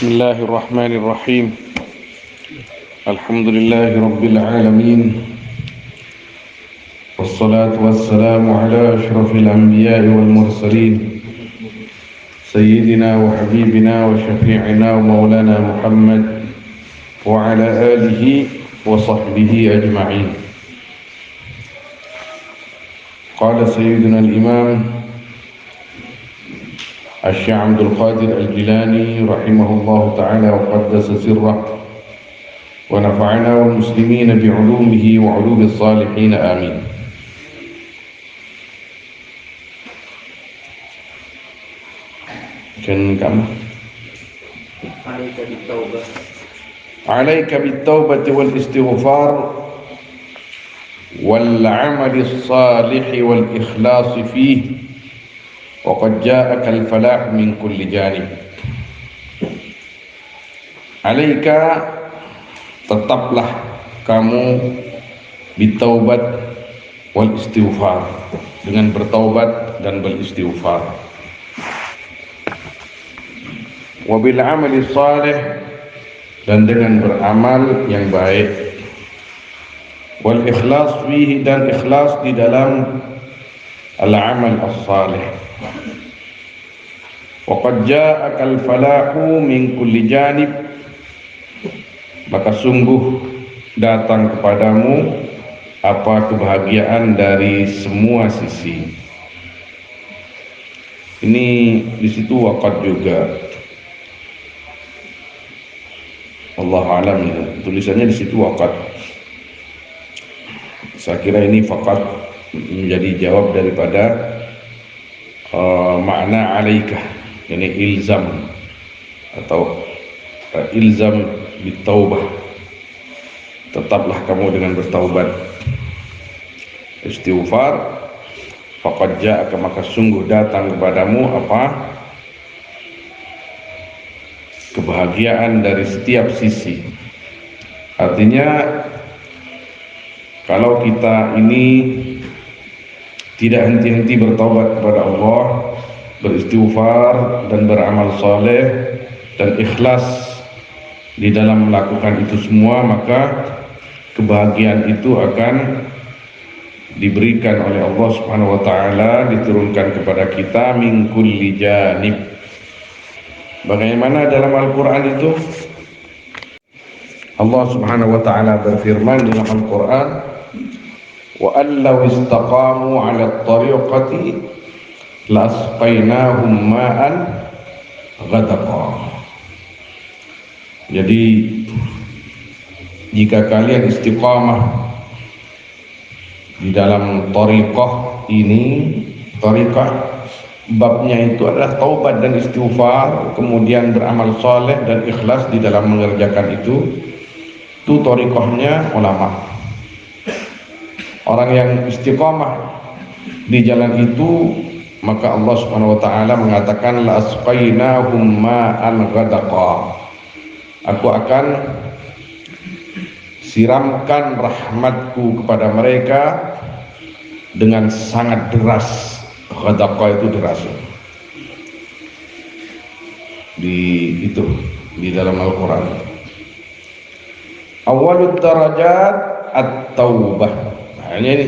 الله الرحمن الرحيم. الحمد لله رب العالمين، والصلاة والسلام على أشرف الأنبياء والمرسلين، سيدنا وحبيبنا وشفيعنا ومولانا محمد وعلى آله وصحبه أجمعين. قال سيدنا الإمام الشيخ عبد القادر الجيلاني رحمه الله تعالى وقدس سره ونفعنا والمسلمين بعلومه وعلوم الصالحين آمين. عليك بالتوبة والاستغفار والعمل الصالح والإخلاص فيه وقد جاءك الفلاح من كل جانب. Alaika, tetaplah kamu bitaubat wal istighfar, dengan bertaubat dan beristighfar. Wabil amali salih, dan dengan beramal yang baik. Wal ikhlas fihi, dan ikhlas di dalam al-amal as-salih. Waqad ja'akal falahu min kulli janib, maka sungguh datang kepadamu apa kebahagiaan dari semua sisi. Ini di situ waqad juga. Wallahu a'lam, ya. Tulisannya di situ waqad. Saya kira ini faqat menjadi jawab daripada makna alaika, ini ilzam atau ilzam bitaubah, tetaplah kamu dengan bertaubat. Istighfar, faqad ja'aka, maka sungguh datang kepadamu apa kebahagiaan dari setiap sisi. Artinya kalau kita ini tidak henti-henti bertaubat kepada Allah, beristighfar dan beramal soleh dan ikhlas di dalam melakukan itu semua, maka kebahagiaan itu akan diberikan oleh Allah Subhanahu wa taala, diturunkan kepada kita min kulli janib. Bagaimana dalam Al-Qur'an itu? Allah Subhanahu wa taala berfirman dalam Al-Qur'an, wa allau istaqamu 'ala at-tariqati lasqainahum ma'an ghadaqa. Jadi jika kalian istiqamah di dalam tariqah ini, tariqah babnya itu adalah taubat dan istighfar, kemudian beramal saleh dan ikhlas di dalam mengerjakan itu tariqahnya ulama. Orang yang istiqamah di jalan itu, maka Allah Subhanahu wa taala mengatakan la asqainahum ma'an ghadaqa. Aku akan siramkan rahmatku kepada mereka dengan sangat deras. Ghadaqa itu deras. Di dalam Al-Qur'an. Awwalut darajat at-taubah. Hanya ini.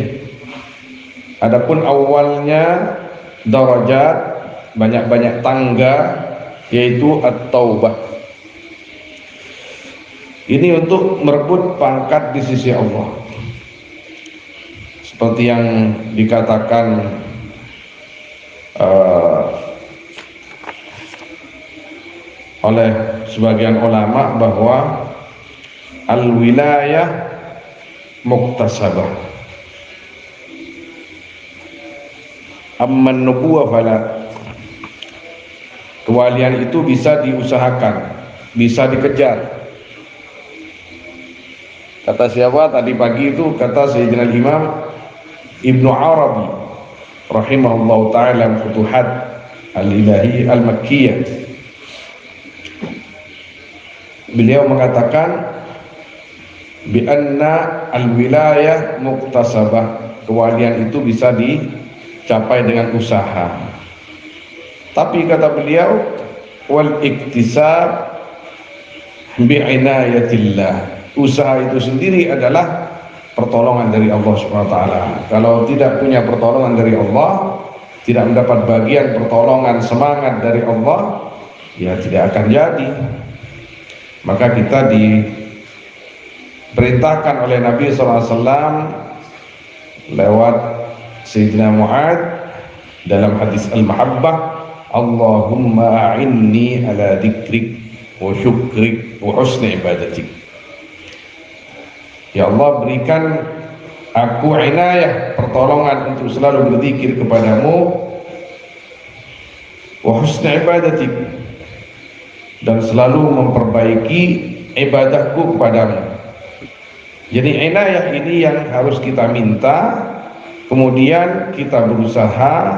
Adapun awalnya darajat, banyak-banyak tangga, yaitu at-taubah. Ini untuk merebut pangkat di sisi Allah. Seperti yang dikatakan oleh sebagian ulama bahwa al-wilayah muktasabah, amman nubuwah fala. Kewalian itu bisa diusahakan, bisa dikejar. Kata siapa tadi pagi itu? Kata Sayyidina Imam Ibnu Arabi rahimahullah ta'ala Futuhat al-Ilahi al-Makkiyah. Beliau mengatakan bi anna al-wilayah muktasabah, kewalian itu bisa dicapai dengan usaha. Tapi kata beliau wal iktisab bi'inayatillah. Usaha itu sendiri adalah pertolongan dari Allah Subhanahu wa taala. Kalau tidak punya pertolongan dari Allah, tidak mendapat bagian pertolongan semangat dari Allah, ya tidak akan jadi. Maka kita diperintahkan oleh Nabi SAW lewat Sayyidina Mu'ad dalam hadis Al-Mahabbah, Allahumma a'inni ala dzikrik wa syukrik wa husni ibadatik. Ya Allah, berikan aku inayah, pertolongan untuk selalu berzikir kepadamu, wa husni ibadatik, dan selalu memperbaiki ibadahku kepadamu. Jadi inayah ini yang harus kita minta, kemudian kita berusaha,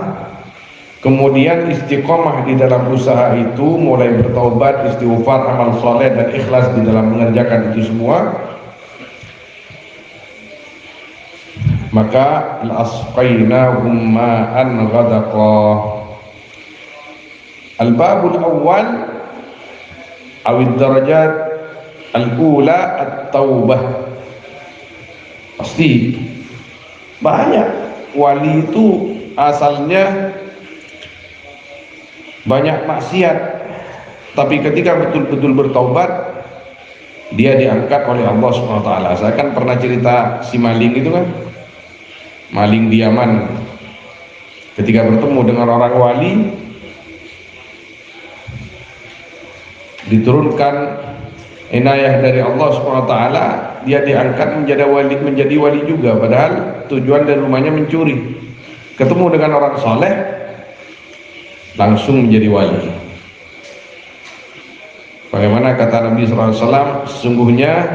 kemudian istiqomah di dalam usaha itu, mulai bertaubat, istighfar, amal soleh, dan ikhlas di dalam mengerjakan itu semua. Maka al-asqainahum ma'an ghadaqa. Al-babul awal awid darajat al-ula at-taubah. Pasti banyak wali itu asalnya banyak maksiat, tapi ketika betul-betul bertaubat, dia diangkat oleh Allah Subhanahu wa taala. Saya kan pernah cerita si maling itu kan, maling di Yaman, ketika bertemu dengan orang wali, diturunkan inayah dari Allah Subhanahu wa taala, dia diangkat menjadi wali juga, padahal tujuan dari rumahnya mencuri. Ketemu dengan orang soleh, langsung menjadi wali. Bagaimana kata Nabi SAW, sesungguhnya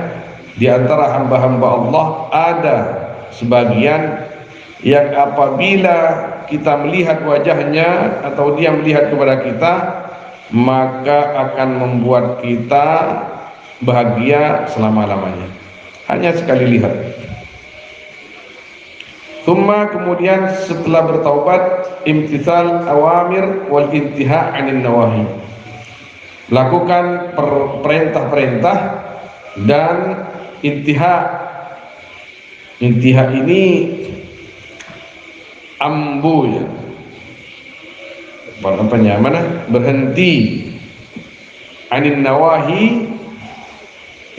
di antara hamba-hamba Allah ada sebagian yang apabila kita melihat wajahnya atau dia melihat kepada kita, maka akan membuat kita bahagia selama-lamanya, hanya sekali lihat. Thumma, kemudian setelah bertaubat, imtithal awamir wal intiha 'anil nawahi, lakukan perintah-perintah dan intiha. Intiha ini ambu ya, apanya mana, berhenti, 'anil nawahi,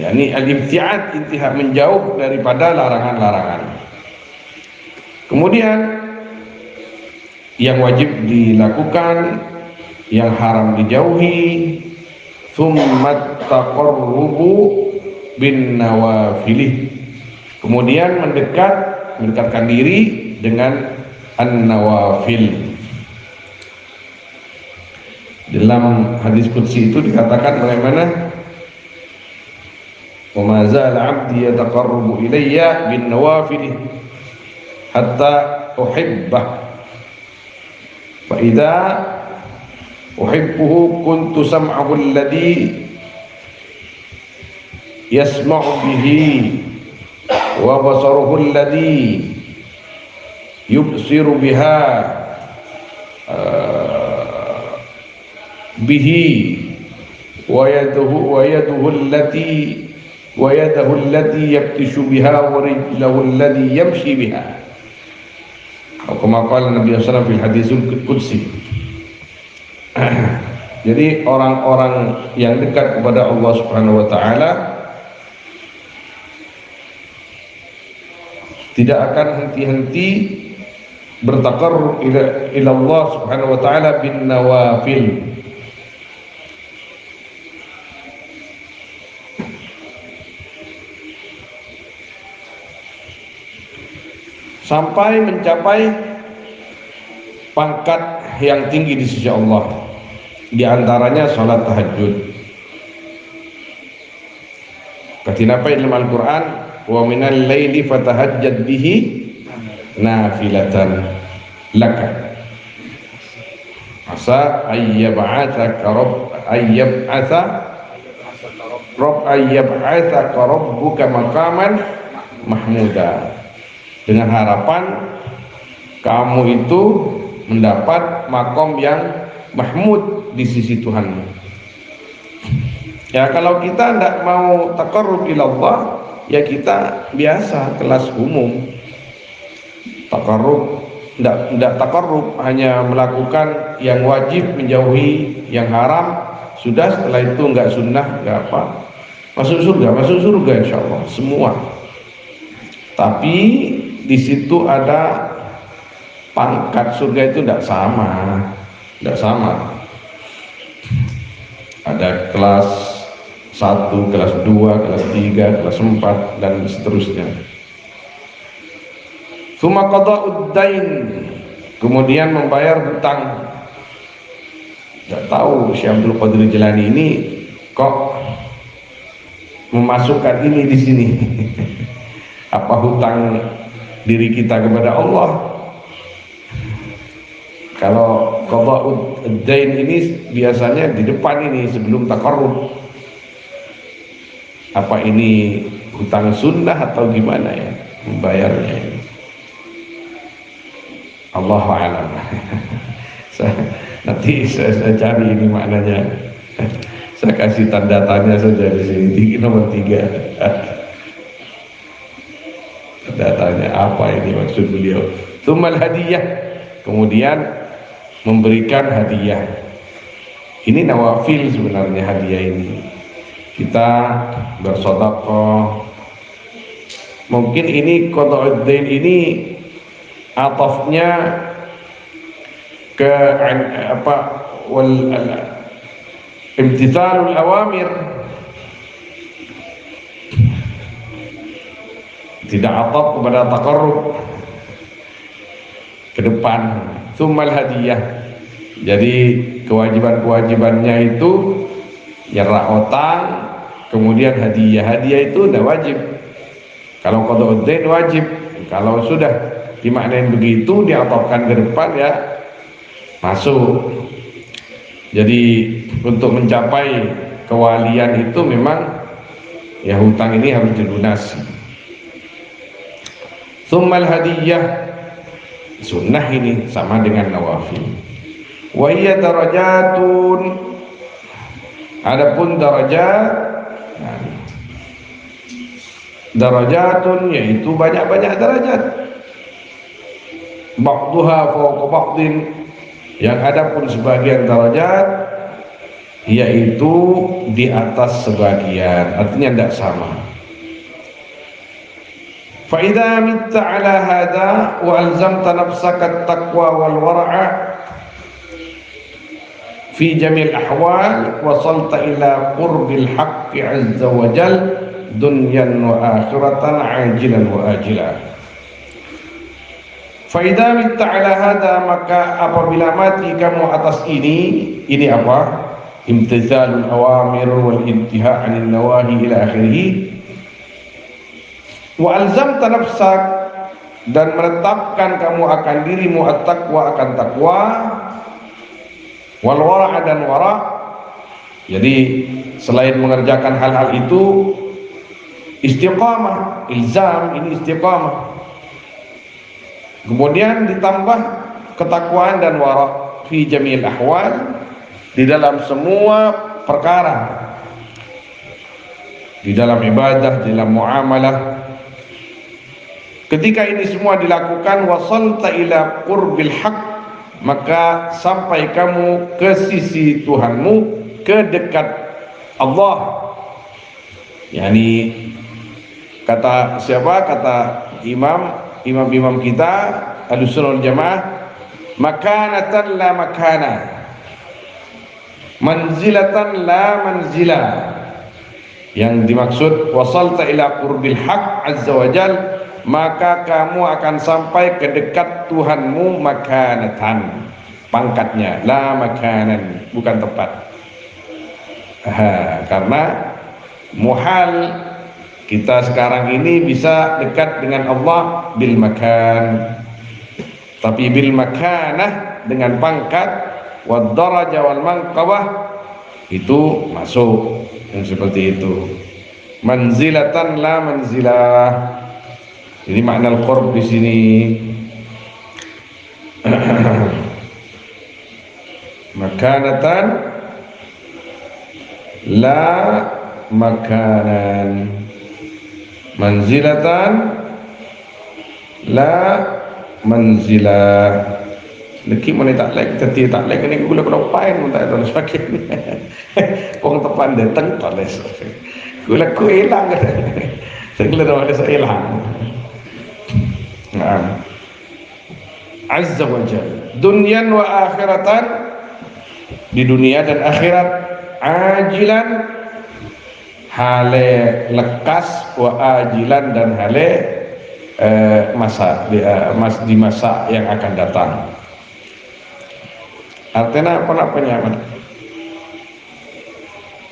yakni al-ibtiad, intiha, menjauh daripada larangan-larangan. Kemudian yang wajib dilakukan, yang haram dijauhi. Tsummat taqarrubu bin nawafilih, kemudian mendekatkan diri dengan an-nawafil. Dalam hadis qudsi itu dikatakan bagaimana, wa ma zala 'abdi yataqarrabu ilayya bin nawafil hatta uhibbah, fa idza uhibbuhu kuntu sam'ahu alladhi yasma'u bihi wa basaruhu alladhi yubsiru biha bihi wa yaduhu allati yabtishu biha wa rijluhu allati yamshi biha. Kama qala Nabi sallallahu alaihi wasallam fil hadisul qudsi. Jadi orang-orang yang dekat kepada Allah Subhanahu wa taala tidak akan henti-henti bertaqarrub ila Allah Subhanahu wa taala bin nawafil. Sampai mencapai pangkat yang tinggi di sisi Allah, di antaranya salat tahajud. Katinapa dalam Al-Quran, wa minal laili fatahajjad bihi nafilatan laka asa ayyab'atsaka rabbuka maqaman mahmuda, dengan harapan kamu itu mendapat makom yang mahmud di sisi Tuhanmu. Ya kalau kita tidak mau taqarrub ila Allah, ya kita biasa kelas umum. Taqarrub tidak taqarrub, hanya melakukan yang wajib, menjauhi yang haram. Sudah, setelah itu enggak sunnah, enggak apa. Masuk surga insyaallah semua. Tapi di situ ada pangkat surga itu tidak sama. Ada kelas 1, kelas 2, kelas 3, kelas 4 dan seterusnya. Tsumma qada'ud dain, kemudian membayar hutang. Tidak tahu Syekh Abdul Qadir Jilani ini kok memasukkan ini di sini. Apa hutang diri kita kepada Allah? Kalau qada'ud dain ini biasanya di depan ini sebelum taqarrub. Apa ini hutang sunnah atau gimana ya membayarnya ini? Allahu a'lam. Nanti saya cari ini maknanya. Saya kasih tanda tanya saja di sini di nomor 3. Tanda tanya apa ini maksud beliau? Tsumal hadiyah, kemudian memberikan hadiah. Ini nawafil sebenarnya hadiah ini. Kita bersedekah. Mungkin ini qada'ud dain ini atafnya ke apa wal imtithalul awamir, tidak ataf kepada taqarrub ke depan. Tsummal hadiyah, jadi kewajiban-kewajibannya itu nyerah utang, kemudian hadiah itu tidak wajib. Kalau qada'ud dain wajib. Kalau sudah dimaknain begitu, diatofkan ke depan, ya masuk. Jadi untuk mencapai kewalian itu memang ya hutang ini harus dilunasi. Tsummal hadiyah, sunnah ini sama dengan nawafil. Wa hiya darajatun, adapun darajat, nah, darajatun yaitu banyak-banyak derajat. Ba'duha fawqa ba'din, yang adapun sebagian derajat yaitu di atas sebagian, artinya tidak sama. Fa idza mitta ala hadza wa alzamta nafsaka at-taqwa wal wara'a fi jamil ahwal, wasalta ila qurbil haqqi azza wa jal dunyan wa akhiratan ajilan wa ajilan. Fa idza mitta ala hadza, maka apabila mati kamu atas ini apa? Imtithalul awamir wal intiha' 'anil nawahi ila akhirih. Wa alzamta nafsak, dan menetapkan kamu akan dirimu at-taqwa, akan takwa, wal wara' dan wara'. Jadi selain mengerjakan hal-hal itu, istiqamah, ilzam ini istiqamah. Kemudian ditambah ketakwaan dan wara' fi jamil ahwal, di dalam semua perkara, di dalam ibadah, di dalam muamalah. Ketika ini semua dilakukan, wasalta ila qurbil haq, maka sampai kamu ke sisi Tuhanmu, ke dekat Allah. Yani kata siapa? Kata imam kita Ahlussunnah wal Jamaah, makanatan la makana, manzilatan la manzila. Yang dimaksud wasalta ila qurbil haq azza wa jal, maka kamu akan sampai ke dekat Tuhanmu, makanatan, pangkatnya, la makanan, bukan tempat. Karena muhal kita sekarang ini bisa dekat dengan Allah bil makan, tapi bil makanah dengan pangkat, wad darajah wal manqabah itu masuk yang seperti itu. Manzilatan la manzilah. Jadi makna al-qurb di sini makanatan la makanan, manzilatan la manzilah. Leki mana tak like, teti tak like ni gula gula pain pun tak ada sebagainya. Pong tepan datang toles. Gula ku hilang kan. Segala dah ada hilang. Nah. Azza wa Jalla. Dunyan wa akhiratan, di dunia dan akhirat, ajilan hale lekas, wa ajilan dan hale di masa yang akan datang. Artinya apa nyaman?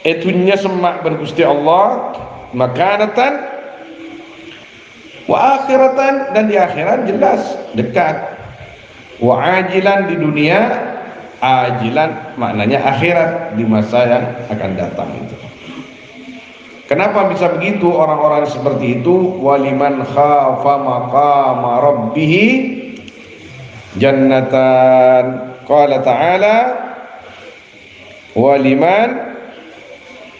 Itunya semak bergusti Allah, makanatan wa akhiratan, dan di akhirat jelas dekat. Wa ajilan di dunia, ajilan maknanya akhirat, di masa yang akan datang itu. Kenapa bisa begitu orang-orang seperti itu? Waliman khafa maqama rabbih jannatan. Qala ta'ala waliman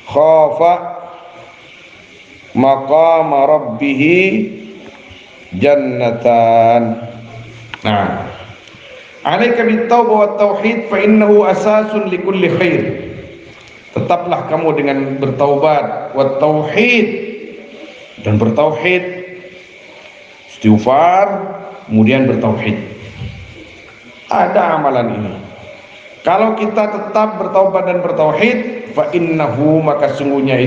khafa maqama rabbih jannatan. Nah, alaika bittaubah wat tauhid fa innahu asasun likulli khair. Tetaplah kamu dengan bertaubat, wat tauhid, dan bertauhid, istighfar, kemudian bertauhid. Ada amalan ini. Kalau kita tetap bertaubat dan bertauhid, fa innahu, maka sungguhnya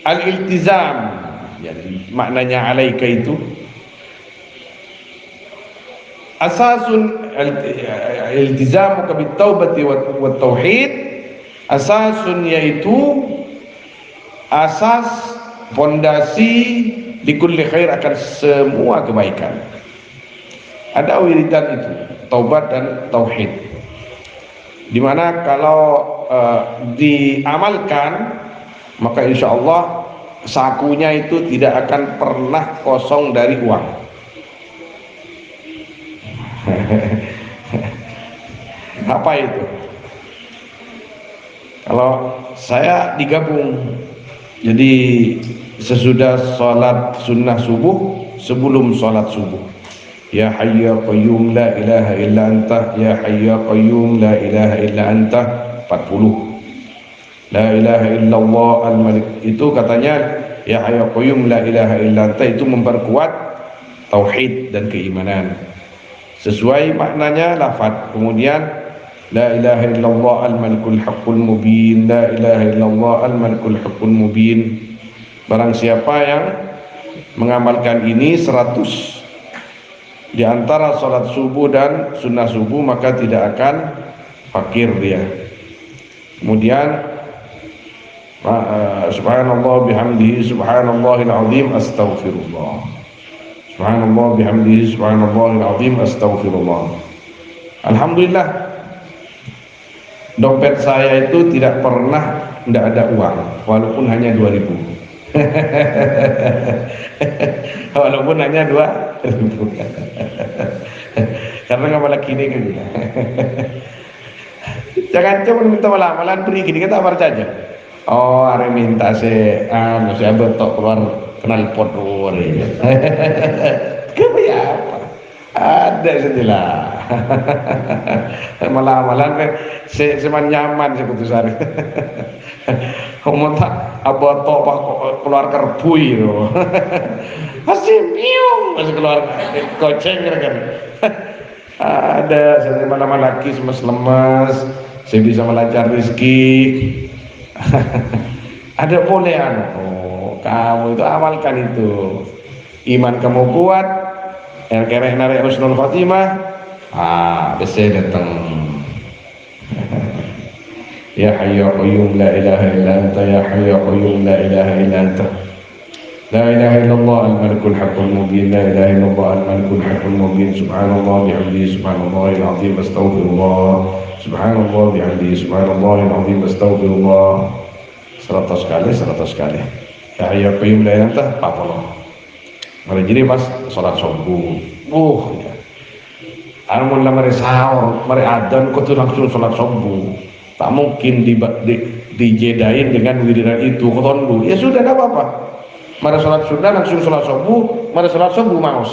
al-iltizam, jadi maknanya alaika itu asasun iltizamuka bitaubati wat tauhid, asasun yaitu asas, pondasi likulli khair, akan semua kebaikan. Ada wiridan itu, taubat dan tauhid, dimana kalau diamalkan maka insya Allah sakunya itu tidak akan pernah kosong dari uang. Apa itu? Kalau saya digabung, jadi sesudah sholat sunnah subuh, sebelum sholat subuh, ya hayyu ya qayyum la ilaha illa anta, ya hayyu ya qayyum la ilaha illa anta, 40. La ilaha illallah al-malik, itu katanya ya hayyu ya qayyum la ilaha illa anta, itu memperkuat tauhid dan keimanan sesuai maknanya lafaz. Kemudian la ilaha illallah al-malikul haqqul mubin, la ilaha illallah al-malikul haqqul mubin. Barang siapa yang mengamalkan ini 100 di antara salat subuh dan sunnah subuh, maka tidak akan fakir dia. Kemudian subhanallah bihamdihi subhanallahil azim astaghfirullah, subhanallah bihamdihi subhanallahil azim astaghfirullah. Alhamdulillah, dompet saya itu tidak ada uang, walaupun hanya 2000. Walaupun hanya 2.000. Karena nggak malah kini kan. Jangan cuma minta malam beri gini, kita apa saja. Oh, hari minta saya betok keluar kenal pot luar. Kenapa ya? Ada sajalah. Malam-malam seman nyaman seputusari. Kamu tak abah topak keluar kerbui itu. Masih piung, masih keluar koceng kan. Ada saya malam lagi lemas, saya bisa melancar rezeki. Ada boleh kamu itu amalkan itu. Iman kamu kuat, yang kerek narik husnul khotimah, bisa datang. Ya hayyu ya qayyum la ilaha illa anta, ya hayyu ya qayyum la ilaha illa anta, la ilaha illallah al-malikul haqqul mubin, la ilaha illallah al-malikul haqqul mubin, subhanallah bihamdihi subhanallahil azim astaghfirullah, subhanallah bihamdihi subhanallahil azim astaghfirullah. 100 kali. Ya hayyu ya qayyum la ilaha illa anta, 40. Mari jadi pas salat subuh. Ya. Amun mari sahur, mari adzan kau tuh langsung sholat subuh. Tak mungkin dijedain dengan wiridan itu kotondu. Ya sudah, tidak apa-apa. Mari sholat sunnah langsung sholat subuh, mari sholat subuh maus.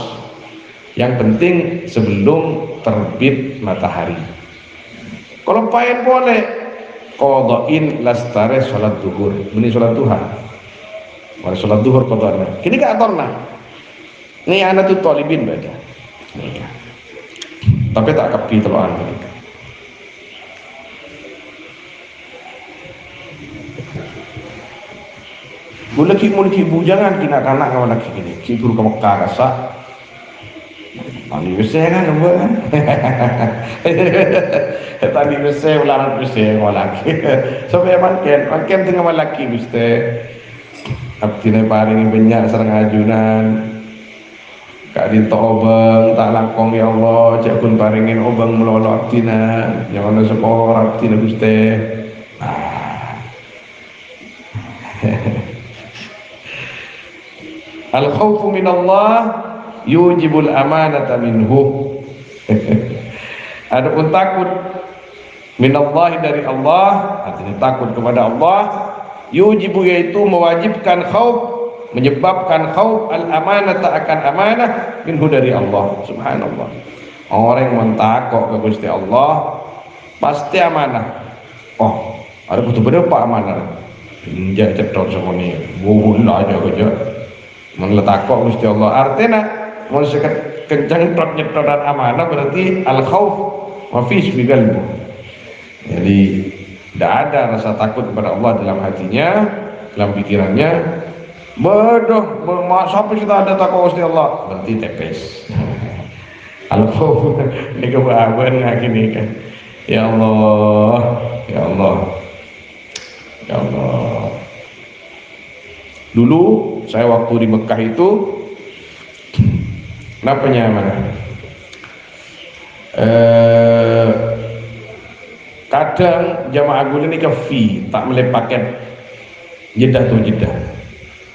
Yang penting sebelum terbit matahari. Kalau payen boleh qadain lastare sholat duhur, meni sholat duha. Mari sholat duhur qadana. Kini ka atorna. Ini anak tuh talibin baca. Tapi tak kepi teloan mereka. Mulki bujangan kina kanak kawan laki ini. Kibur ke Mekah rasa. Tadi besar kan kamu kan? Tadi besar ulang besar laki. Sampai makin tengah laki besar. Abdine paring banyak sareng ajunan. Kak dinto obeng tak langkong ya Allah, cek pun paringin obeng melolo abdina, jangan ada sekolah abdina guste. Al khawfu min Allah yujibul amanata minhu. Adapun takut min Allah dari Allah, artinya takut kepada Allah, yujibu yaitu mewajibkan khauf, menyebabkan khauf al amanata akan amanah minhu dari Allah. Subhanallah. Orang yang mentakok ke Gusti Allah pasti amanah. Oh, ada kutu berapa amanah? Injak cetok semua ni, buhun aja kerja. Meletakok Gusti Allah. Artinya mau sekat kencang nyetotan amanah berarti al khauf wafis fi qalbi. Jadi tidak ada rasa takut kepada Allah dalam hatinya, dalam pikirannya. Bodoh, sampai kita ada takut Gusti Allah, berarti tepes. Al-Khawf ini kebahagiaan gini kan. Ya Allah, ya Allah, ya Allah. Dulu saya waktu di Mekah itu, kenapanya mana? Kadang jamaah gula ini ke fee, tak boleh paket jedah tuh jedah.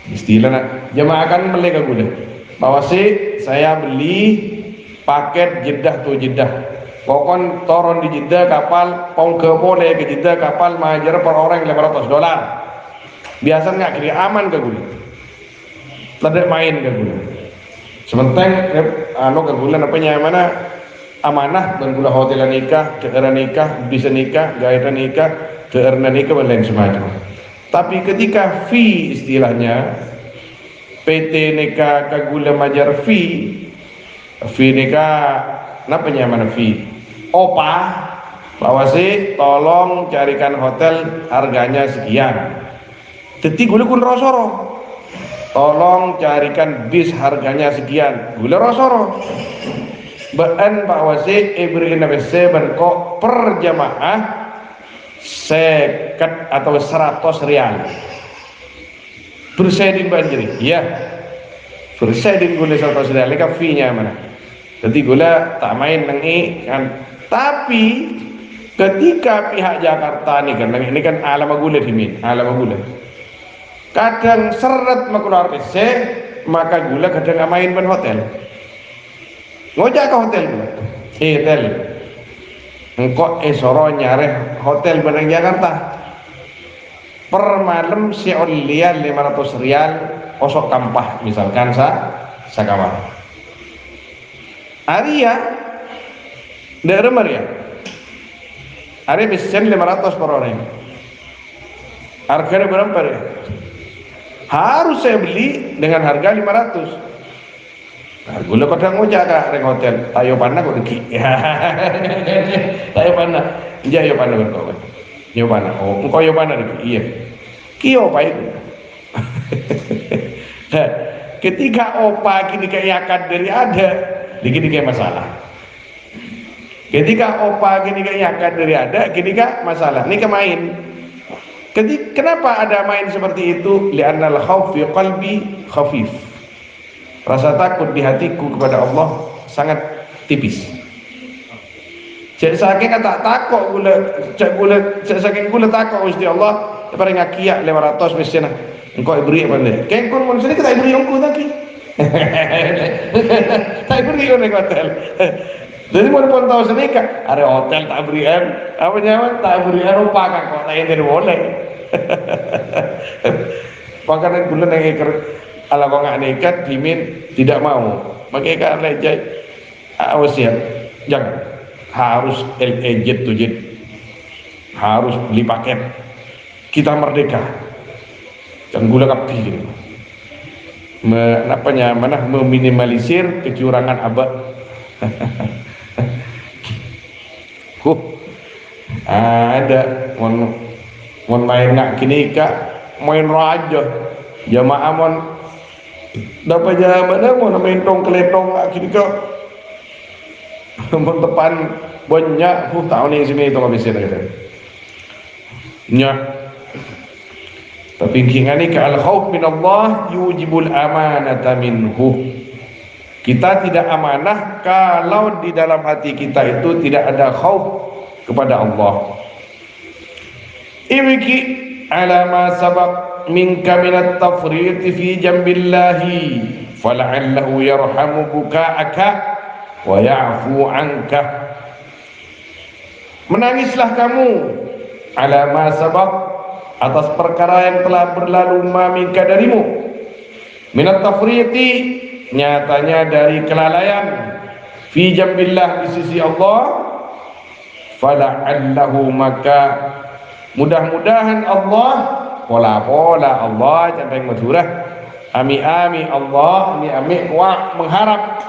Istilah jemaah akan beli ke gula bahwa saya beli paket jedah tuh jedah pokon toron di jedah kapal pong ke boleh ke jedah kapal majar per orang $500 biasa nggak kiri aman ke gula tidak main ke gula sementara ke gula apanya mana amanah dan gula hotel nikah keera nikah bisa nikah gaeta nikah keerna nikah dan lain semacam. Tapi ketika fee istilahnya PT nikah kagula majar fee nikah napanya mana fee opa bahwa tolong carikan hotel harganya sekian teti gula kun rosoro tolong carikan bis harganya sekian gula rosoro baan bahwa ibri nabese berkok per jamaah seket atau 100 rial bersedin banjiri iya bersedin gula 100 rial ini fee nya mana jadi gula tak main nengi kan tapi ketika pihak Jakarta ini kan alam gula dimin alam gula kadang seret makular PC maka gula kadang main ban hotel ngojak ke hotel gula hotel engkau esoro nyare hotel benang Jakarta per malam si olian 500 rial osok kampah misalkan sakawan Aria daerah Maria Aria besen 500 per orang harganya berapa ya harus saya beli dengan harga 500. Gula kadang ngojak kak reng hotel tayo panah kok deki tayo panah iya yo panah berkau yo panah oh engkau yo panah deki iya kio apa itu ketika opa kini kayak akad dari ada dikit kayak masalah ketika opa kini kayak akad dari ada kini kak masalah ini kemain kenapa ada main seperti itu li'annal khawf fi qalbi khafif rasa takut di hatiku kepada Allah sangat tipis. Cek saking tak takut cek saking gula takut Gusti Allah paling ngakia 500 mesin engkau ibri pandai kengkon mun sini kita ibri engkau tadi tak ibri on hotel Jadi mau tahu senika, ada hotel tak beri apa nyaman tak beri rupa kan kok tak yang boleh. Makanya bulan yang iker ala kau nggak nekat dimin tidak mau. Makanya kan lejai awas ya, jangan harus legit tujit, harus beli paket. Kita merdeka, jangan gula kapi gitu. Mana meminimalisir kecurangan abad. Ada mon main nak kini kak main raja jamaah mon dapat jamaah mon main tong keletong nak kini kak mon depan banyak tahun ni sini itu habis ini kata nya tapi kini ke al khauf min Allah yujibul amanata minhu. Kita tidak amanah kalau di dalam hati kita itu tidak ada khauf kepada Allah. Ibki ala ma sabaq minka min at-tafrit fi jambillahi fala'allahu yarhamu buka'aka wa ya'fu 'anka. Menangislah kamu ala ma sabaq atas perkara yang telah berlalu minka darimu min at-tafriti nyatanya dari kelalaian fi jambillah di sisi Allah fala'allahu maka mudah-mudahan Allah pola-pola Allah sampai madhurah ami-ami Allah ami-ami wa mengharap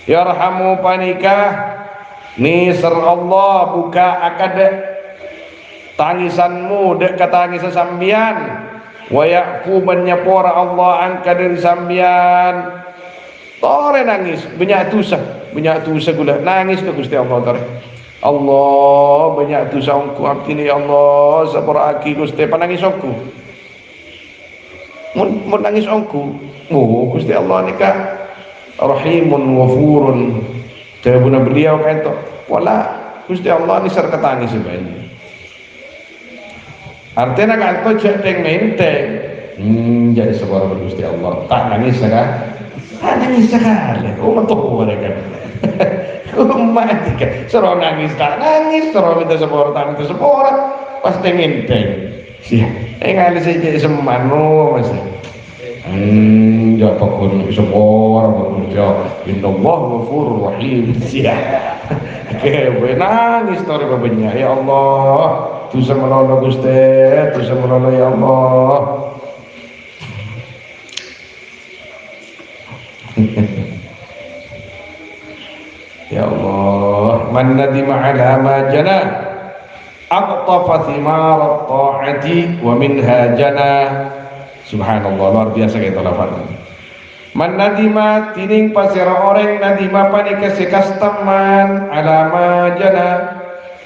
yarhamu panikah nisar Allah buka akad tangisanmu dek katangisan sambian wa ya'fu menyapora Allah angka dari sambian tore nangis banyak dosa gula nangis ke Gusti Allah tore Allah banyak dosa aku abdi ya Allah sapora aki Gusti panangis aku mun nangis aku Gusti Allah nikah rahimun ghafurun jawabuna beliau kan to wala Gusti Allah ni serta tangis sebenarnya artinya kan to cek teng menteng jadi sapora Gusti Allah tak nangis kan tak nangis sekali betul mereka mati kan seru nangis tak nangis seru minta sepora tak minta sepora pasti nginteng sih ngali saja semano masih jawab pun sepora berjawab innallaha ghafurur rahim sih oke nangis story babanya ya Allah dosa menolong Gusti dosa menolong ya Allah ya Allah man nadima ala ma jana aqtafa thimar at-ta'ati wa minha jana subhanallah luar biasa kita lafaz man nadima tining pasira orang nadima panika sekastaman ala ma jana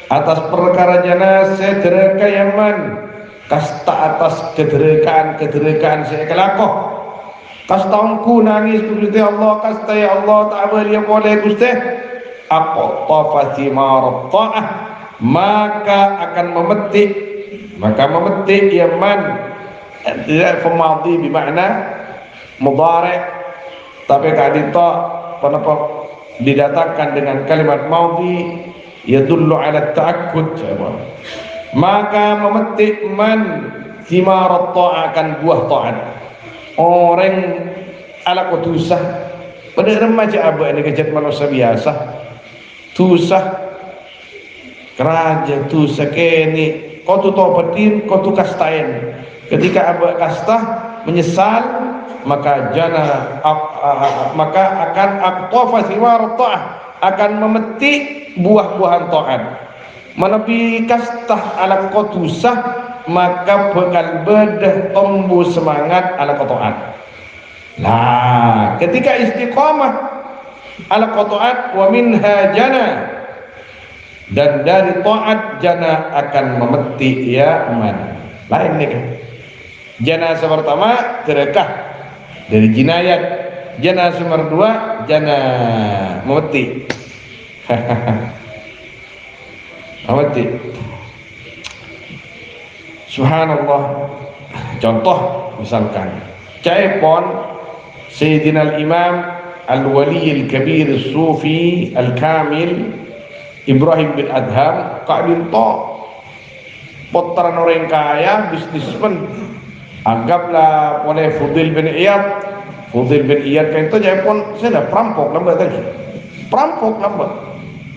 atas perkara jana sedereka yaman kasta atas kederekaan sekelakoh kastangku nangis Gusti Allah kasta ya Allah tak boleh boleh Gusti aqtafa thimar ta'ah maka akan memetik yaman tidak pemadhi bermakna mudhari tapi kadita kenapa didatangkan dengan kalimat madhi yadullu ala ta'akkud maka memetik man thimar ta'ah akan buah ta'at orang ala kutusah pada remaja abah ini kejat manusia biasa tusah keraja tusah kini kau tu tobatin kau tu kastain ketika abah kastah menyesal maka jana maka akan aqtafa thimar ta'ah akan memetik buah-buahan ta'at menepi kastah ala kau tusah maka bakal bedah tumbuh semangat ala kau ta'at lah ketika istiqamah ala qata'at wa minha jana dan dari ta'at jana akan memetik ya man lain nih kan jana pertama derekah dari jinayat jana nomor dua jana memetik memetik subhanallah contoh misalkan caipon Sayyidina Imam al-wali al-kabir al-sufi al-kamil Ibrahim bin Adham kabinto potran orang kaya bisnismen anggaplah oleh Fudil bin Iyad kan itu jadi pun saya dah perampok lambat tadi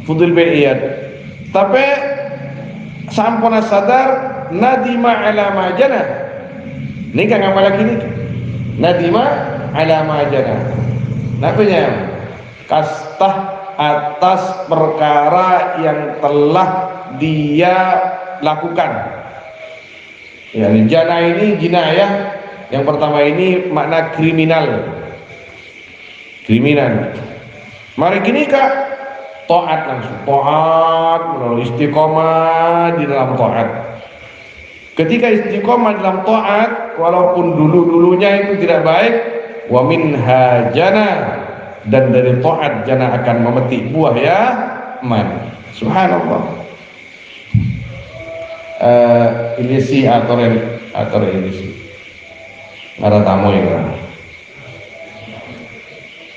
Fudil bin Iyad tapi sampuna sadar nadima ala majana ini kan ngamal lagi ni nadima ala majana napanya kastah atas perkara yang telah dia lakukan. Ya, jana ini jinayah. Yang pertama ini makna kriminal. Mari gini kak, taat langsung, taat, istiqomah di dalam taat. Ketika istiqomah dalam taat, walaupun dulunya itu tidak baik, wa minha jana, dan dari taat jana akan memetik buah ya man. Subhanallah. Ini si atau ini si ada tamu yang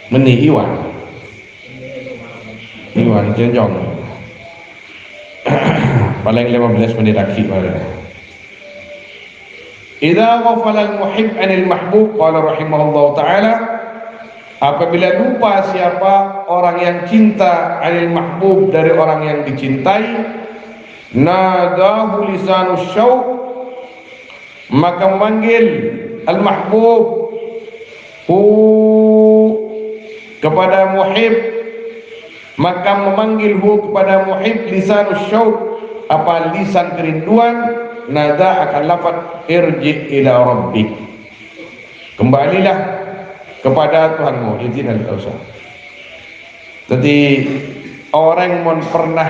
meni Iwan Jenjong paling 15 menit lagi pada idza ghafala al-muhib anil mahbub qala rahimahullah ta'ala apabila lupa siapa orang yang cinta anil mahbub dari orang yang dicintai nadahu lisanus syauq maka memanggil al-mahbub kepada muhib maka memanggil kepada muhib lisanus syauq apa lisan kerinduan nada akan lafaz irji ila rabbik kembalilah kepada Tuhanmu izinal kausa. Jadi orang yang pernah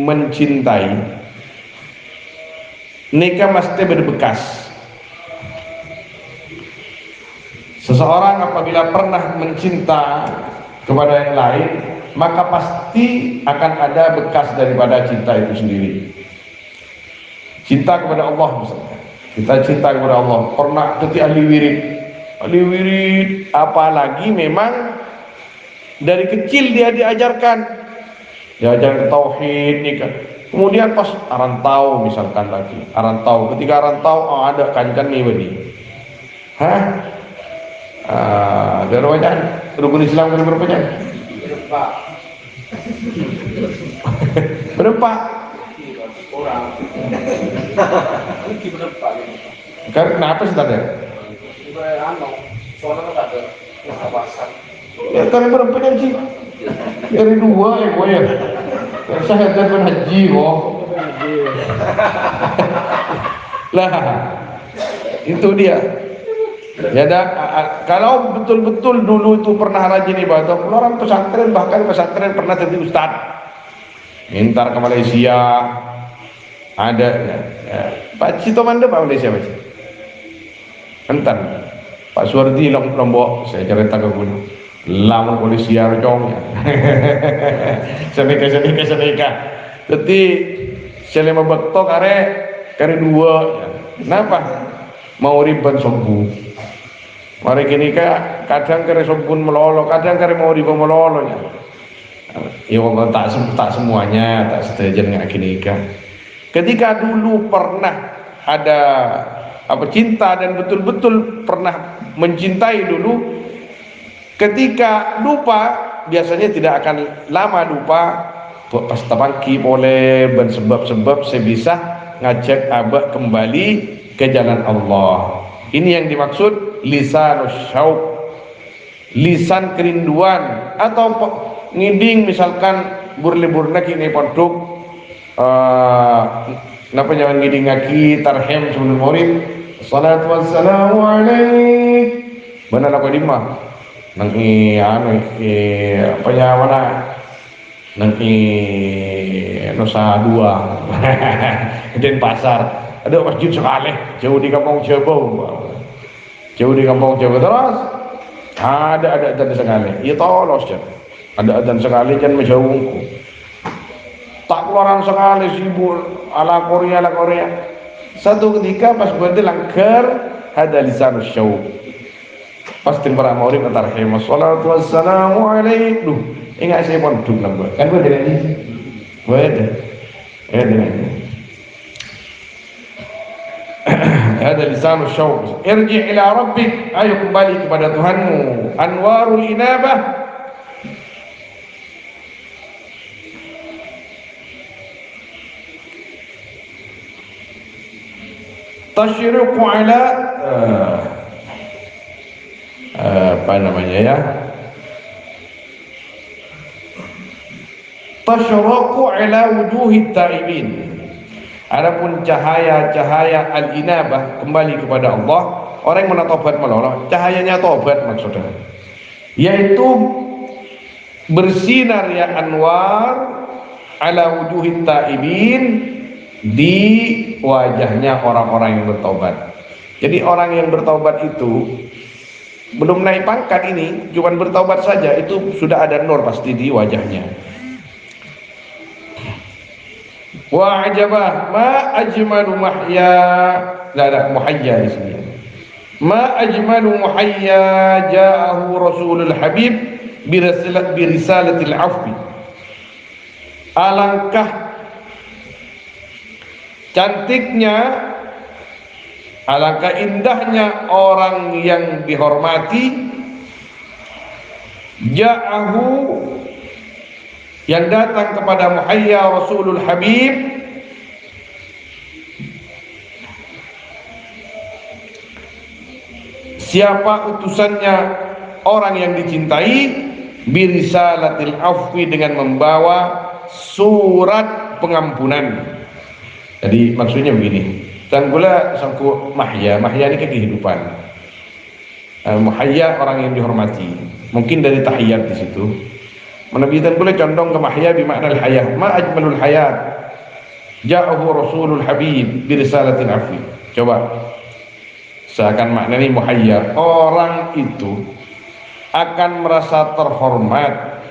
mencintai nikah mesti berbekas. Seseorang apabila pernah mencinta kepada yang lain maka pasti akan ada bekas daripada cinta itu sendiri. Cinta kepada Allah misalnya, kita cinta kepada Allah pernah ketika ahli wirid apalagi memang dari kecil dia diajarkan tauhid nikah. Kemudian pas arantau misalkan lagi ketika arantau ada kancan nih bani dari wajah rukun Islam berapa jam? Berapa? Kenapa sih tadi? Ya karena berapa jam sih? Dari 2 ya gue ya. Saya kan haji kok. Lah itu dia. Ya kalau betul-betul dulu itu pernah rajin ibadah, orang pesantren bahkan pesantren pernah jadi ustaz. Mintar ke Malaysia ada Pak Cito Manda Pak Malaysia Pak Cito. Entar Pak Suwardi Lombok saya cerita ke gunung lama polisi arjong senika jadi saya betok kare 2 kenapa mau riban sobu mari kini kadang kare sobun melolo kadang kare mau riban melolo ya tak semuanya tak setuju dengan kini ketika dulu pernah ada cinta dan betul-betul pernah mencintai dulu ketika lupa biasanya tidak akan lama lupa pas tabangki boleh bersebab-sebab saya bisa ngajak abah kembali ke jalan Allah. Ini yang dimaksud lisanus syauq, lisan kerinduan atau ngiding misalkan burle-burna kini pondok napa jangan ngiding ngaki tarhem sebelum murid salatu wassalamu alaik mana laku lima nang nang Nusa Dua dan pasar ada masjid sekali jauh di kampung Jawa terus ada sekali ya tolos ada adzan sekali jangan menjauhku tak keluaran sekali sibuk ala Korea satu ketika pas gue langgar ada lisanus syauq pasti para murid tarhim wassalatu wassalamu alaik. Duh, ingat saya pun duduk nambah. Kan gue dengan ini. Boleh. Dengan ini. Ada lisan syauq. Irji ila rabbik, ayo kembali kepada Tuhanmu. Anwarul inabah, tasyriqu ala apa namanya ya? Tasyriqu ala wujuhit taibin. Adapun cahaya-cahaya al-inabah, kembali kepada Allah, orang yang menatobat malah cahayanya tobat maksudnya, yaitu bersinar ya anwar ala wujuhit taibin, di wajahnya orang-orang yang bertaubat. Jadi orang yang bertaubat itu belum naik pangkat, ini cuma bertaubat saja, itu sudah ada nur pasti di wajahnya. Wa ajabah ma ajmalu mahya, la muhayya di sini. Ma ajmalu muhayya ja'ahu rasulul habib birisalatil afwi. Alangkah cantiknya, alangkah indahnya orang yang dihormati, ja'ahu, yang datang kepada muhayya rasulul habib, siapa utusannya orang yang dicintai, birisalatil afwi, dengan membawa surat pengampunan. Jadi maksudnya begini, tanggula sangku mahya ini kehidupan, muhayya orang yang dihormati, mungkin dari tahiyat di situ. Menabikan boleh condong ke mahya bimakna al-hayat. Ma ajmalul hayat ja'ahu rasulul habib birisalatil afwi. Coba seakan maknanya muhayya, orang itu akan merasa terhormat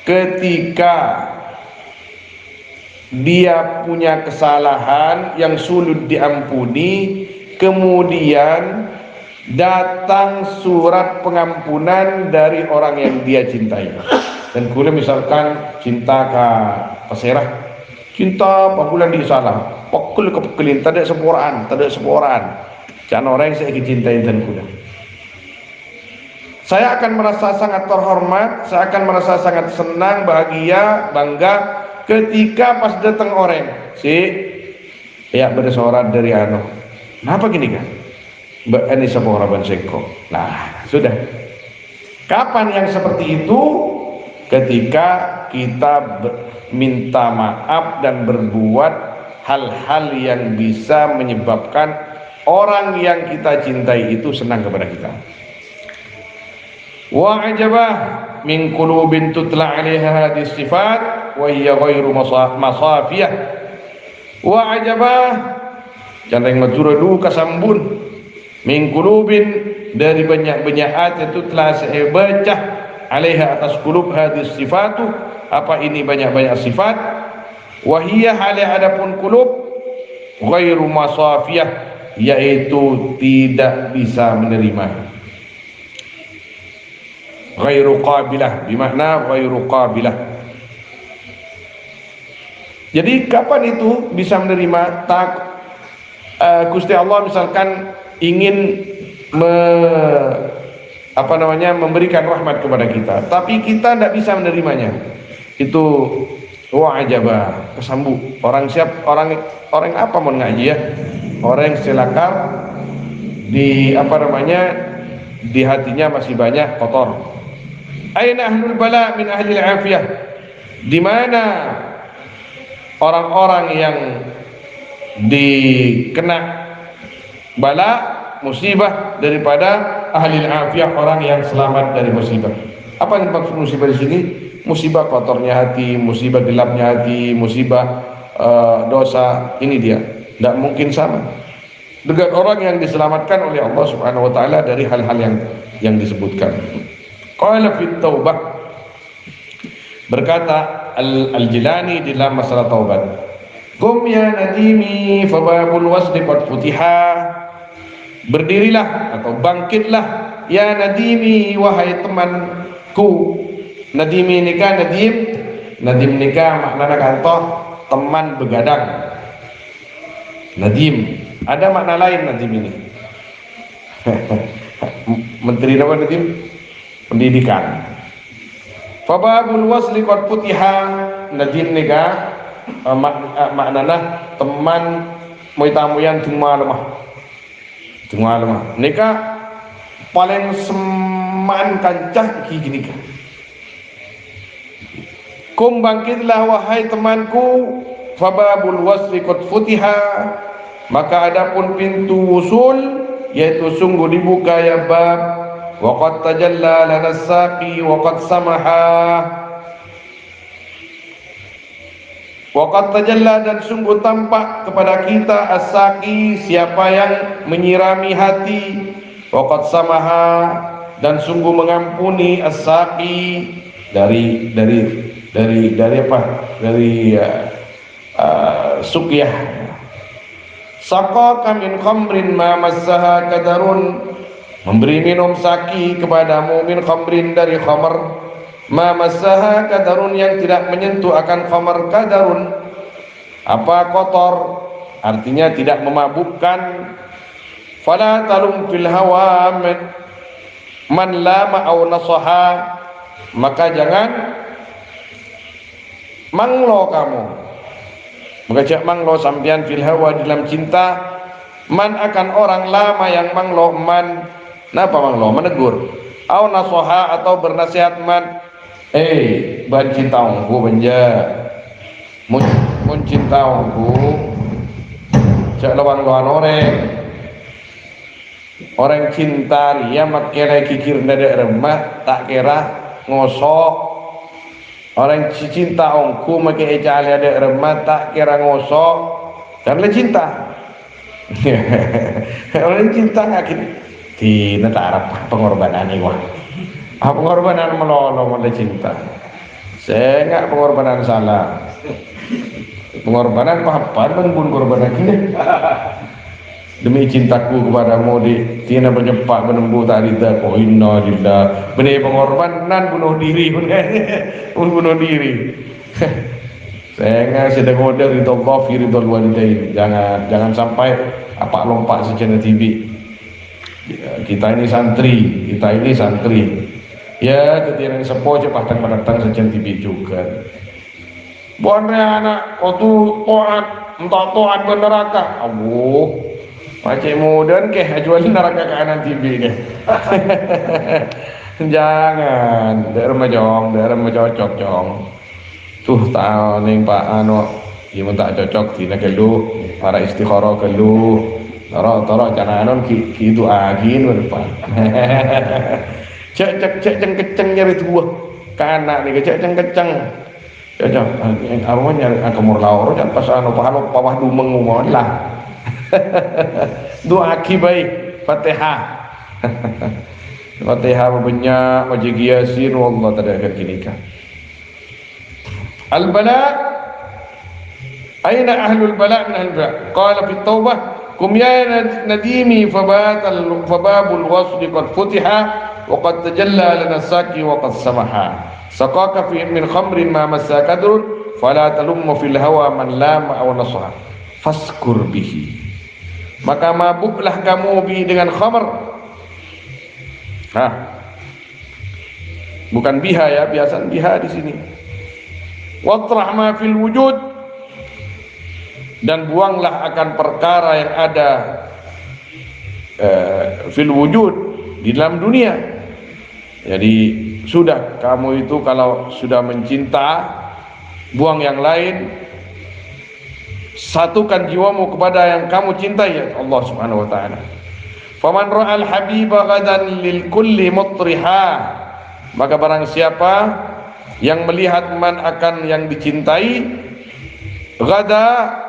ketika dia punya kesalahan yang sulit diampuni, kemudian datang surat pengampunan dari orang yang dia cintai. Dan kula misalkan cinta ke paserah, cinta pakulan di salah, pakul ke pekelin, tak ada seporaan. Jangan orang yang saya cintai dan kula. Saya akan merasa sangat terhormat, saya akan merasa sangat senang, bahagia, bangga ketika pas datang orang, ya bersuara dari kenapa gini kan? Mbak ini sebuah raban sengkok. Nah, sudah. Kapan yang seperti itu? Ketika kita minta maaf dan berbuat hal-hal yang bisa menyebabkan orang yang kita cintai itu senang kepada kita. Wa ajabah min qulubin tutla 'alaiha hadhihi sifat wa hiya ghairu masafiyah. Wa ajabah jangan majuru kasambun min qulubin, dari banyak-banyak hati itu telah saya baca, alaiha, atas qulub, hadis sifatu, apa ini banyak-banyak sifat, wahiyah, hale adapun qulub, ghairu masafiyah, yaitu tidak bisa menerima, ghairu qabilah, bimakna ghairu qabilah. Jadi kapan itu bisa menerima? Gusti Allah misalkan ingin memberikan rahmat kepada kita, tapi kita tidak bisa menerimanya, itu wa'ajabah, kesambu. Orang apa mau ngaji ya, orang selakar di di hatinya masih banyak kotor. Aina ahlul bala min ahli al-afiyah, di mana orang-orang yang dikena bala, musibah, daripada ahli al-afiyah, orang yang selamat dari musibah. Apa yang maksud musibah di sini? Musibah kotornya hati, musibah gelapnya hati, musibah dosa. Ini dia, tidak mungkin sama dengan orang yang diselamatkan oleh Allah Subhanahu wa taala dari hal-hal yang disebutkan. Qala fit taubah, berkata Al-Jilani di dalam masalah taubat, qum ya nadimi fababul wasli qad futiha, Berdirilah atau bangkitlah ya nadimi, wahai temanku. Nadimi nikah, nadim nikah maknanya kantoh teman begadang. Nadim ada makna lain nadim ini. Menteri apa nadim? Pendidikan. Fababul wasli qad futiha, nadim nikah maknanya teman moitamuyan tungma lemah. Tungma lemah. Nikah paling seman kancah gini kan. Kum bangkitlah wahai temanku, fababul wasli qad futiha, maka adapun pintu wusul yaitu sungguh dibuka ya bab, wa qad tajalla lana saqi wa qad samaha, wa qad tajalla dan sungguh tampak kepada kita as-saqi siapa yang menyirami hati, wa qad samaha dan sungguh mengampuni as-saqi dari apa? Dari suqyah. Saqaka min khamrin ma massaha kadarun, memberi minum saki kepadamu min khamrin dari khamr, ma massaha kadarun yang tidak menyentuh akan khamr. Kadarun apa? Kotor, artinya tidak memabukkan. Fala talum fil hawa man lama aw nasaha, maka jangan manglo kamu, mengajak manglo sampian fil hawa dalam cinta, man akan orang lama yang manglo, man napa manglo? Menegur, au nasoha atau bernasihat man, ban cinta ongku benja mun cinta ongku cak lawan orang cinta dia makira kikir nada remah tak kira ngosok. Orang cinta ongku makai ejali ada remah tak kira ngosok dan le cinta. Orang cinta ngakin tina tak harap pengorbanan ini wah. Pengorbanan melolong oleh cinta. Saya enggak pengorbanan salah. Pengorbanan apa pun korbanan ini. Demi cintaku kepadamu tina berjumpa menempuh tak rida ko inna lillah, benih pengorbanan bunuh diri pun bunuh diri. Saya nggak sedang order ridho Allah fi ridho walidain, jangan sampai apa lompat sejenis TV. Kita ini santri ya ketiadaan sepo cepat datang sejenis TV juga. Buannya anak waktu toat entah toat neraka macam modern ke jual neraka ke anak TV ni. Jangan daerah cocok jong. Tuh tahu ning Pak dia tak cocok tina kelu para istikharah kelu. Tara jangan gitu agin berdepan. Cek keceng nyari tua. Kanak ni cek keceng. Cocok arwahnya akamur laur jangan pas pawah dumeng ngomong lah. Doa baik Fatihah. Fatihah banyak wajib yasin wallah tak akan kinikah. Al-bala aina ahlul bala min al-bala qala fi taubah kum ya nadimi fababul wasl qad futiha wa qad tajalla lana saqi wa qad samaha saqaka fi min khamrin ma masakadrun fala talummu fil hawa man lama aw nasaha faskur bihi, maka mabuklah kamu dengan khamr. Bukan biha ya, biasa biha di sini. Watrah ma fil wujud, dan buanglah akan perkara yang ada fil wujud di dalam dunia. Jadi sudah kamu itu kalau sudah mencinta, buang yang lain. Satukan jiwamu kepada yang kamu cintai ya Allah Subhanahu wa taala. Faman ra'al habiba ghadan lil kulli mutriha, maka barang siapa yang melihat man akan yang dicintai, gada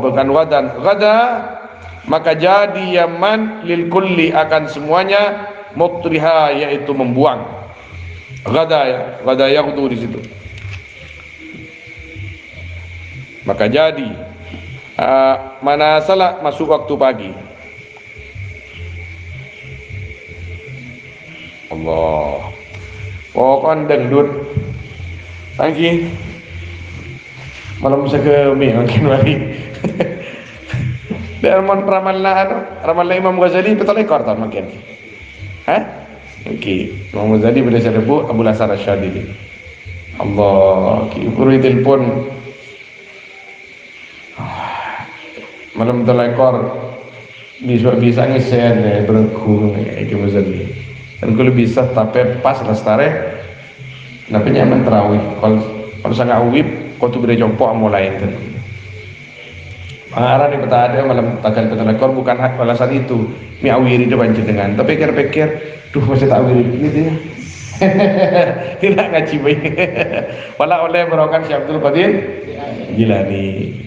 bukan wadan, gada maka jadi yaman lil kulli akan semuanya, mutriha yaitu membuang. Gada yaghdu di situ. Maka jadi mana salah masuk waktu pagi. Allah. Oh kon dangdut. Lagi malam bisa ke mi makin lagi. Dan ramallah Imam Ghazali betul ekor tak makin. Hah? Okey. Imam Ghazali pada saya bu Abu Hasan Asy'adili. Allah, ki ukuri telefon. Malam betul ekor bisa ngisen berku Imam Ghazali. Dan kalau bisa tapi pas lestare tapi nyaman terawih. Kalau sangat awib kau tu beri jompo mulai kan. Arah ni peta ada malam takkan betul ekor bukan hak alasan itu. Mi awiri dia banci dengan. Tapi pikir-pikir, duh masih tak awiri gitu ya. Tidak ngaji baik. Wala oleh berokan Syekh Abdul Qadir Jilani.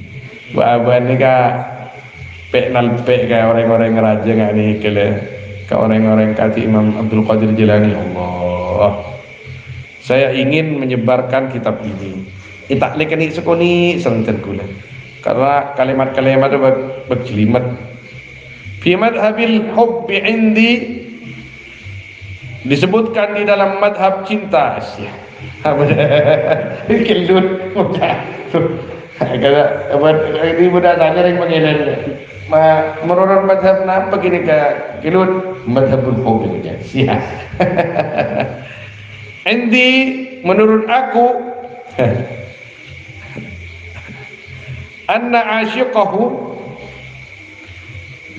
Aban ni ka penal pe ka orang-orang raja ngak ni kele ka orang-orang kati Imam Abdul Qadir Jilani. Allah. Saya ingin menyebarkan kitab ini. Itak lekani sekoni senten kula. Karena kalimat-kalimat itu berjelimet. Fi madhabil hubbi indi disebutkan di dalam madhab cinta. Kelut ini budak tanya yang mengilir menurut madhab apa gini ke kelut madhabul hubbi aja. Indi menurut aku anna asyiqahu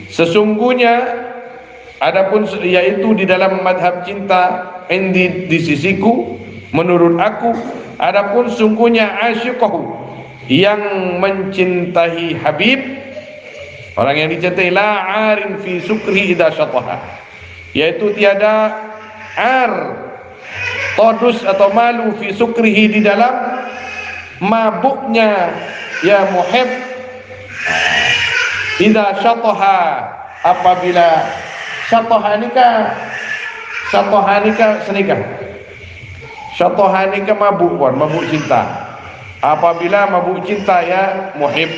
sesungguhnya adapun yaitu di dalam madhab cinta indi di sisiku menurut aku adapun sungguhnya asyiqahu yang mencintai Habib orang yang dicintai la arin fi sukri idza syataha yaitu tiada ar todus atau malu fi sukrihi di dalam mabuknya ya muhib idza syataha apabila syatahanika senikah syatahanika mabuk cinta apabila mabuk cinta ya muhib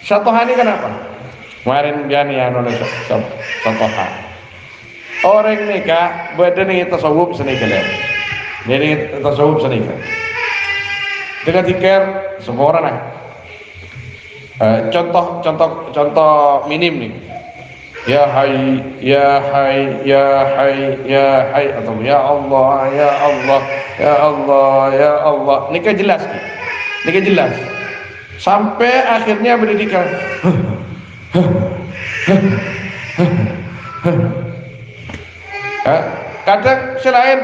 syatahanika apa kemarin dia ni anu syataha orang nikah badani tasawuf senikah jadi tasawuf senikah dengan tikar semua orang lah. Contoh minim nih. Ya Hayy, ya Hayy, ya Hayy, ya Hayy atau ya Allah, ya Allah, ya Allah, ya Allah. Nikah jelas nih. Nikah jelas. Sampai akhirnya berdikan. Kadang selain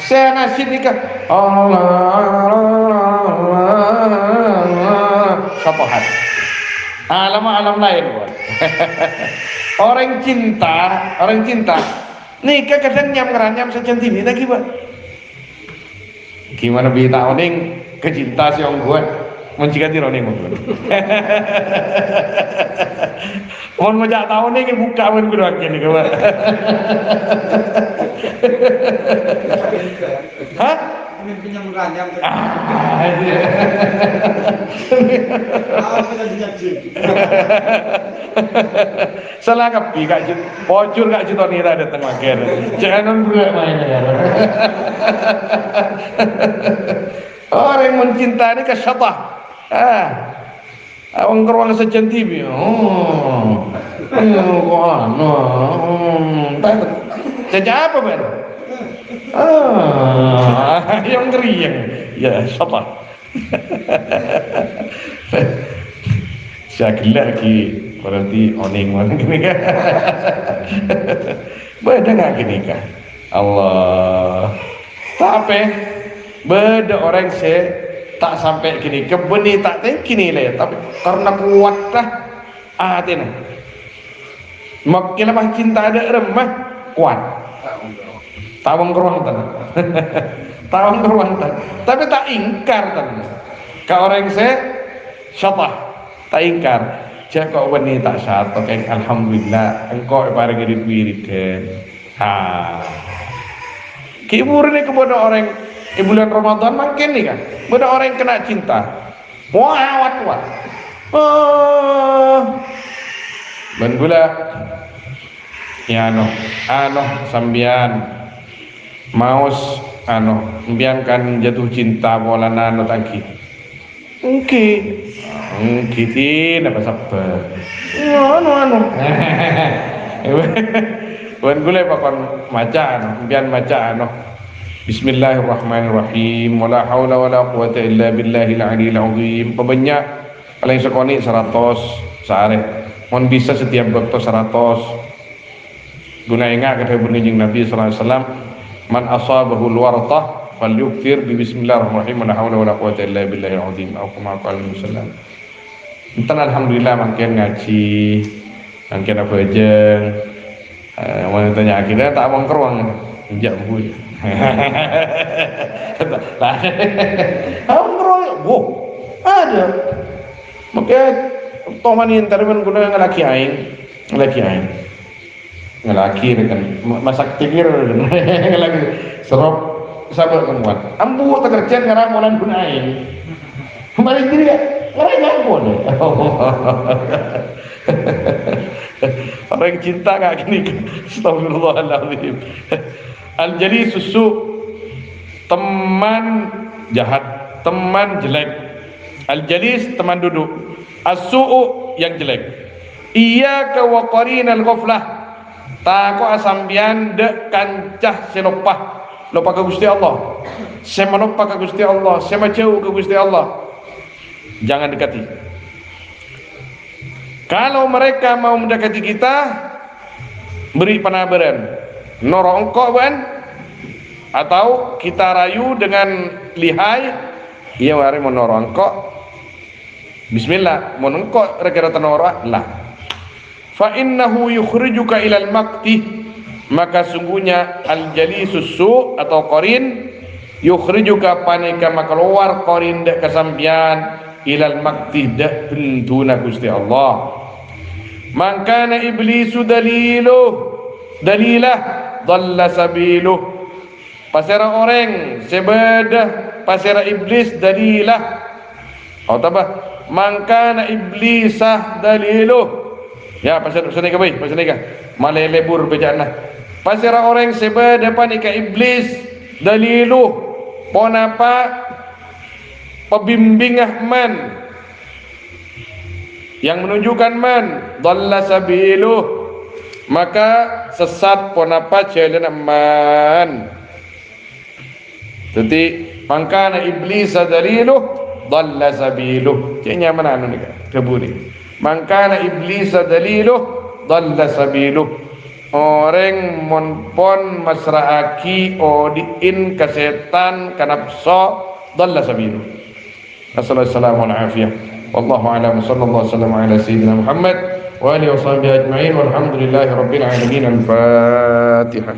saya nasib nikah Allah sapahat alam lain orang cinta nikah kadang nyam secantik ini lagi buat gimana bita oning kecinta si orang buat mencikati oning mohon ngejak tahu nih buka pun kedua kini kawan. Hah? Ini punya menganyam. Salah kapi kak jut, bocor kak jut nira datang makan. Jangan buat main ya. Orang yang mencinta ini kesyatah. Awang keruang sejen TV. Jajah apa baru? Yang ngeriang. Ya, siapa? Saya gila lagi berarti oning mana gini kan? Beda nggak gini kan? Allah. Tapi beda orang tak sampai gini kebeni tak kini le tapi karena kuat dah hatinya makin apa cinta ada remah kuat tawang keruang tawang keruang tapi tak ingkar ke orang syatah tak ingkar jika wani tak syatah kayak alhamdulillah engkau ibarat wirid kibur ni kepada orang di bulan Ramadan makin nih kan ada orang yang kena cinta wah dan gula ya sambian maus sambian kan jatuh cinta bola nano tangki mungkin apa sabar wan gule pakon maca sambian maca Bismillahirrahmanirrahim wala haula wala quwata illa billahil aliyil azim pabanyak paling sekoni 100 sehari mohon bisa setiap waktu 100 guna ingat kata bunyi Nabi sallallahu alaihi wasallam man asabahu alwartah falyukthir bi bismillahirrahmanirrahim wala haula wala quwata illa billahil azim atau kama qala sallallahu entan alhamdulillah makin ngaji makin apa aja mau tanya kita tak mau keruang injak bu ada maka tomanin tariman guna ngalaki ngalaki kan masak tikir ngalaki serap sabar kemuat ambu tekerjan ngarang molan gunain kembali diri ya ngarang nyampun orang cinta gak gini astagfirullahaladzim al-jadi susu teman jahat teman jelek al-jalis teman duduk as-su'u yang jelek iyyaka wa qarinal ghaflah tako asambian de kancah senopah lupa ke Gusti Allah sema lupa ke Gusti Allah sema jauh ke Gusti Allah jangan dekati kalau mereka mau mendekati kita beri penabaran norongkok ban atau kita rayu dengan lihai iya wari mau norongkok bismillah mau nengkok rekara tanora lah fa innahu yukhrijuka ilal maqti maka sungguhnya al jalisus su atau qarin yukhrijuka panika maka keluar qarin dak kesambian ilal maqti dak bentuna Gusti Allah mangkana iblisu dalilah dhalla sabiluh pasera orang sebedah pasera iblis dalilah atau mangkana iblisah daliluh ya pasera senika baik pasera nika malelebur bejana pasera orang sebedah panika iblis daliluh ponapa pembimbing man yang menunjukkan man dhalla sabiluh maka sesat ponapa jalan man jadi mangkana iblis daliluh dhalla sabiluh kayaknya mana anu nih kebuni mangkana iblis daliluh dhalla sabiluh orang monpon masraaki odiin kesetan kanapso dhalla sabiluh assalamualaikum warahmatullahi wallahu a'lam sallallahu alaihi wasallam ala sayyidina Muhammad wa alihi washabihi ajma'in walhamdulillahi rabbil alamin al-fatihah